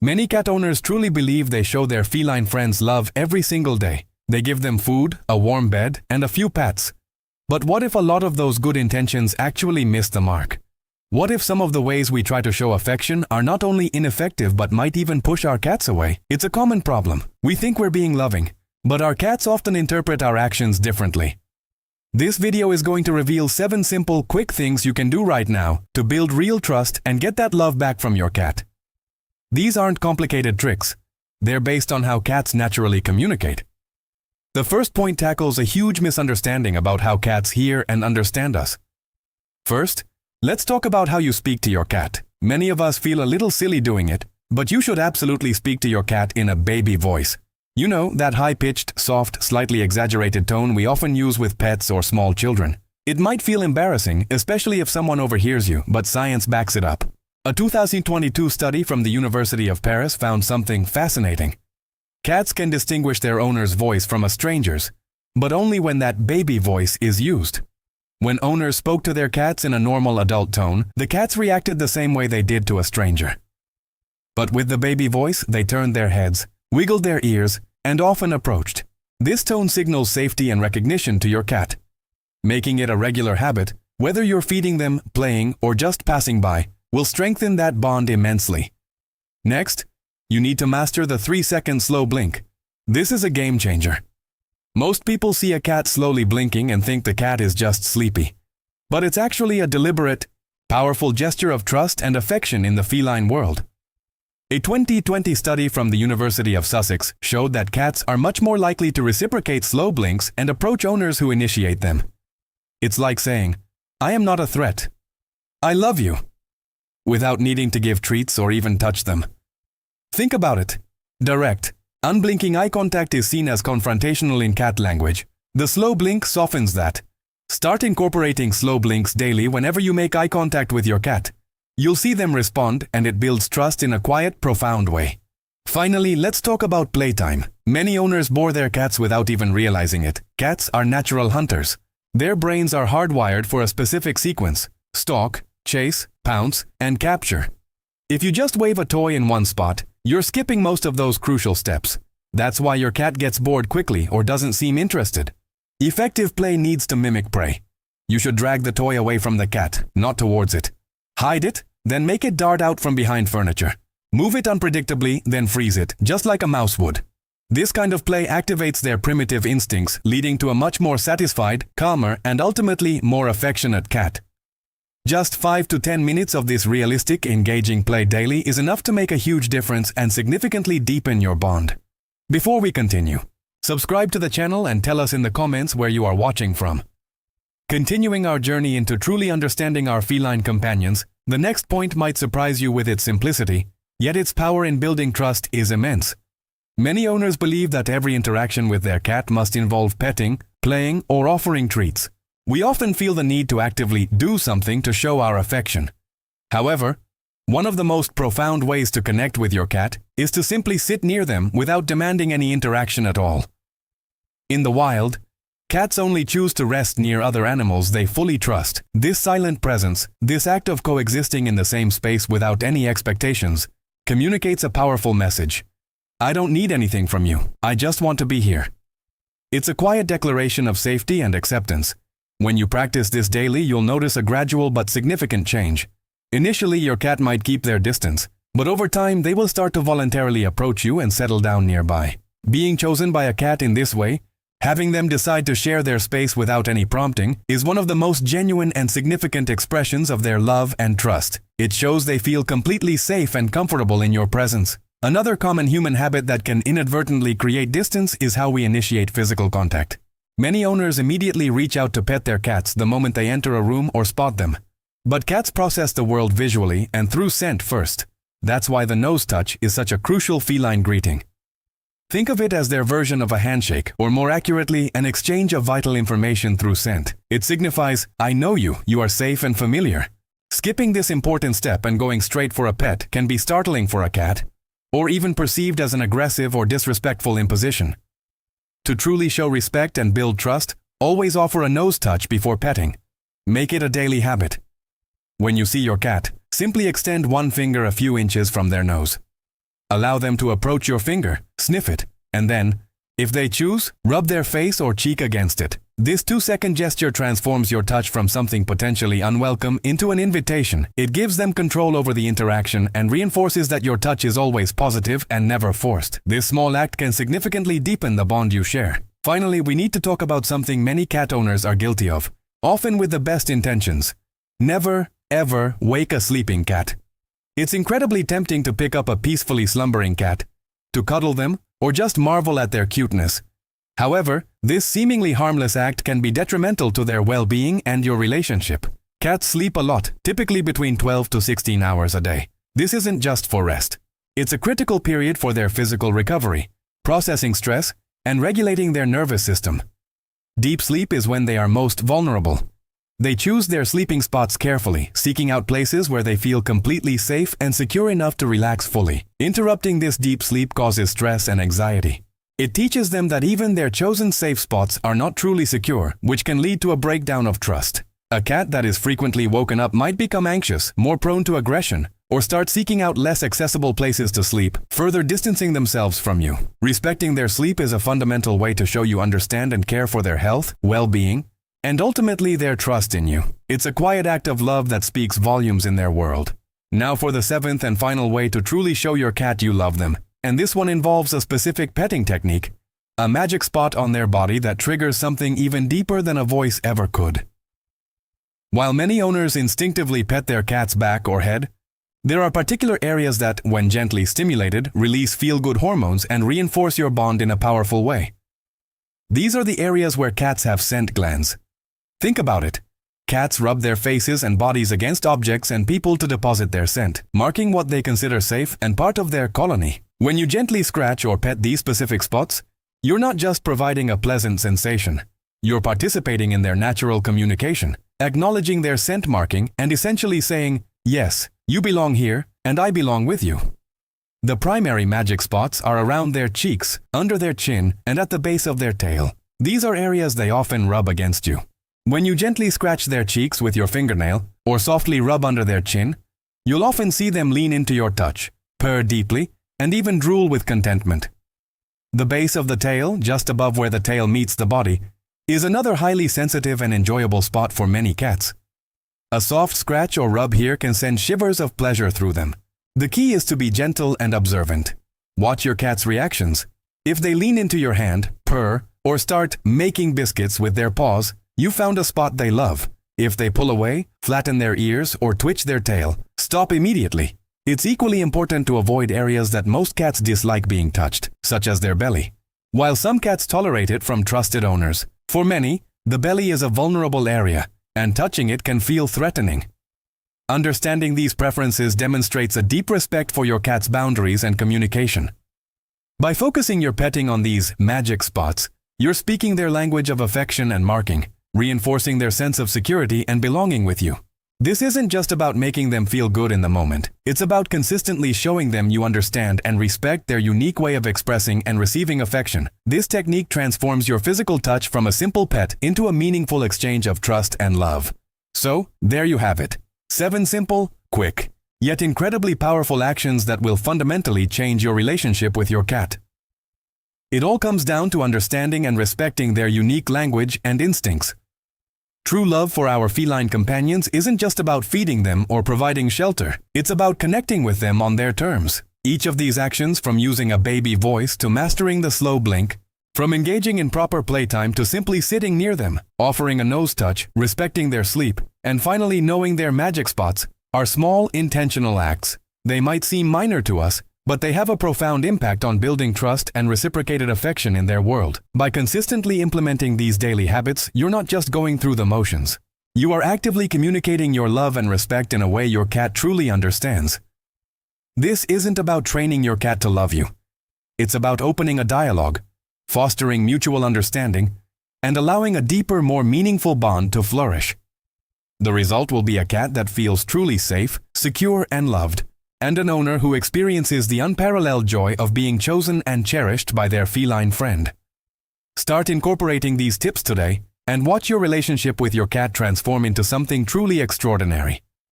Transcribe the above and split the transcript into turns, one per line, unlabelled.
Many cat owners truly believe they show their feline friends love every single day. They give them food, a warm bed, and a few pats. But what if a lot of those good intentions actually miss the mark? What if some of the ways we try to show affection are not only ineffective but might even push our cats away? It's a common problem. We think we're being loving, but our cats often interpret our actions differently. This video is going to reveal 7 simple, quick things you can do right now to build real trust and get that love back from your cat. These aren't complicated tricks. They're based on how cats naturally communicate. The first point tackles a huge misunderstanding about how cats hear and understand us. First, let's talk about how you speak to your cat. Many of us feel a little silly doing it, but you should absolutely speak to your cat in a baby voice. You know, that high-pitched, soft, slightly exaggerated tone we often use with pets or small children. It might feel embarrassing, especially if someone overhears you, but science backs it up. A 2022 study from the University of Paris found something fascinating. Cats can distinguish their owner's voice from a stranger's, but only when that baby voice is used. When owners spoke to their cats in a normal adult tone, the cats reacted the same way they did to a stranger. But with the baby voice, they turned their heads, wiggled their ears, and often approached. This tone signals safety and recognition to your cat. Making it a regular habit, whether you're feeding them, playing, or just passing by, will strengthen that bond immensely. Next, you need to master the 3-second slow blink. This is a game changer. Most people see a cat slowly blinking and think the cat is just sleepy. But it's actually a deliberate, powerful gesture of trust and affection in the feline world. A 2020 study from the University of Sussex showed that cats are much more likely to reciprocate slow blinks and approach owners who initiate them. It's like saying, "I am not a threat. I love you," without needing to give treats or even touch them. Think about it. Direct, unblinking eye contact is seen as confrontational in cat language. The slow blink softens that. Start incorporating slow blinks daily whenever you make eye contact with your cat. You'll see them respond, and it builds trust in a quiet, profound way. Finally, let's talk about playtime. Many owners bore their cats without even realizing it. Cats are natural hunters. Their brains are hardwired for a specific sequence: stalk, chase, pounce, and capture. If you just wave a toy in one spot, you're skipping most of those crucial steps. That's why your cat gets bored quickly or doesn't seem interested. Effective play needs to mimic prey. You should drag the toy away from the cat, not towards it. Hide it, then make it dart out from behind furniture. Move it unpredictably, then freeze it, just like a mouse would. This kind of play activates their primitive instincts, leading to a much more satisfied, calmer, and ultimately more affectionate cat. Just 5 to 10 minutes of this realistic, engaging play daily is enough to make a huge difference and significantly deepen your bond. Before we continue, subscribe to the channel and tell us in the comments where you are watching from. Continuing our journey into truly understanding our feline companions, the next point might surprise you with its simplicity, yet its power in building trust is immense. Many owners believe that every interaction with their cat must involve petting, playing, or offering treats. We often feel the need to actively do something to show our affection. However, one of the most profound ways to connect with your cat is to simply sit near them without demanding any interaction at all. In the wild, cats only choose to rest near other animals they fully trust. This silent presence, this act of coexisting in the same space without any expectations, communicates a powerful message. I don't need anything from you. I just want to be here. It's a quiet declaration of safety and acceptance. When you practice this daily, you'll notice a gradual but significant change. Initially, your cat might keep their distance, but over time, they will start to voluntarily approach you and settle down nearby. Being chosen by a cat in this way, having them decide to share their space without any prompting, is one of the most genuine and significant expressions of their love and trust. It shows they feel completely safe and comfortable in your presence. Another common human habit that can inadvertently create distance is how we initiate physical contact. Many owners immediately reach out to pet their cats the moment they enter a room or spot them. But cats process the world visually and through scent first. That's why the nose touch is such a crucial feline greeting. Think of it as their version of a handshake, or more accurately, an exchange of vital information through scent. It signifies, "I know you, you are safe and familiar." Skipping this important step and going straight for a pet can be startling for a cat, or even perceived as an aggressive or disrespectful imposition. To truly show respect and build trust, always offer a nose touch before petting. Make it a daily habit. When you see your cat, simply extend one finger a few inches from their nose. Allow them to approach your finger, sniff it, and then, if they choose, rub their face or cheek against it. This 2-second gesture transforms your touch from something potentially unwelcome into an invitation. It gives them control over the interaction and reinforces that your touch is always positive and never forced. This small act can significantly deepen the bond you share. Finally, we need to talk about something many cat owners are guilty of, often with the best intentions. Never, ever wake a sleeping cat. It's incredibly tempting to pick up a peacefully slumbering cat, to cuddle them, or just marvel at their cuteness. However, this seemingly harmless act can be detrimental to their well-being and your relationship. Cats sleep a lot, typically between 12 to 16 hours a day. This isn't just for rest. It's a critical period for their physical recovery, processing stress, and regulating their nervous system. Deep sleep is when they are most vulnerable. They choose their sleeping spots carefully, seeking out places where they feel completely safe and secure enough to relax fully. Interrupting this deep sleep causes stress and anxiety. It teaches them that even their chosen safe spots are not truly secure, which can lead to a breakdown of trust. A cat that is frequently woken up might become anxious, more prone to aggression, or start seeking out less accessible places to sleep, further distancing themselves from you. Respecting their sleep is a fundamental way to show you understand and care for their health, well-being, and ultimately their trust in you. It's a quiet act of love that speaks volumes in their world. Now for the 7th and final way to truly show your cat you love them. And this one involves a specific petting technique, a magic spot on their body that triggers something even deeper than a voice ever could. While many owners instinctively pet their cat's back or head, there are particular areas that, when gently stimulated, release feel-good hormones and reinforce your bond in a powerful way. These are the areas where cats have scent glands. Think about it. Cats rub their faces and bodies against objects and people to deposit their scent, marking what they consider safe and part of their colony. When you gently scratch or pet these specific spots, you're not just providing a pleasant sensation. You're participating in their natural communication, acknowledging their scent marking and essentially saying, yes, you belong here and I belong with you. The primary magic spots are around their cheeks, under their chin, and at the base of their tail. These are areas they often rub against you. When you gently scratch their cheeks with your fingernail or softly rub under their chin, you'll often see them lean into your touch, purr deeply, and even drool with contentment. The base of the tail, just above where the tail meets the body, is another highly sensitive and enjoyable spot for many cats. A soft scratch or rub here can send shivers of pleasure through them. The key is to be gentle and observant. Watch your cat's reactions. If they lean into your hand, purr, or start making biscuits with their paws, you found a spot they love. If they pull away, flatten their ears, or twitch their tail, stop immediately. It's equally important to avoid areas that most cats dislike being touched, such as their belly. While some cats tolerate it from trusted owners, for many, the belly is a vulnerable area, and touching it can feel threatening. Understanding these preferences demonstrates a deep respect for your cat's boundaries and communication. By focusing your petting on these magic spots, you're speaking their language of affection and marking, reinforcing their sense of security and belonging with you. This isn't just about making them feel good in the moment. It's about consistently showing them you understand and respect their unique way of expressing and receiving affection. This technique transforms your physical touch from a simple pet into a meaningful exchange of trust and love. So, there you have it. 7 simple, quick, yet incredibly powerful actions that will fundamentally change your relationship with your cat. It all comes down to understanding and respecting their unique language and instincts. True love for our feline companions isn't just about feeding them or providing shelter. It's about connecting with them on their terms. Each of these actions, from using a baby voice to mastering the slow blink, from engaging in proper playtime to simply sitting near them, offering a nose touch, respecting their sleep, and finally knowing their magic spots, are small, intentional acts. They might seem minor to us, but they have a profound impact on building trust and reciprocated affection in their world. By consistently implementing these daily habits, you're not just going through the motions. You are actively communicating your love and respect in a way your cat truly understands. This isn't about training your cat to love you. It's about opening a dialogue, fostering mutual understanding, and allowing a deeper, more meaningful bond to flourish. The result will be a cat that feels truly safe, secure, and loved, and an owner who experiences the unparalleled joy of being chosen and cherished by their feline friend. Start incorporating these tips today and watch your relationship with your cat transform into something truly extraordinary.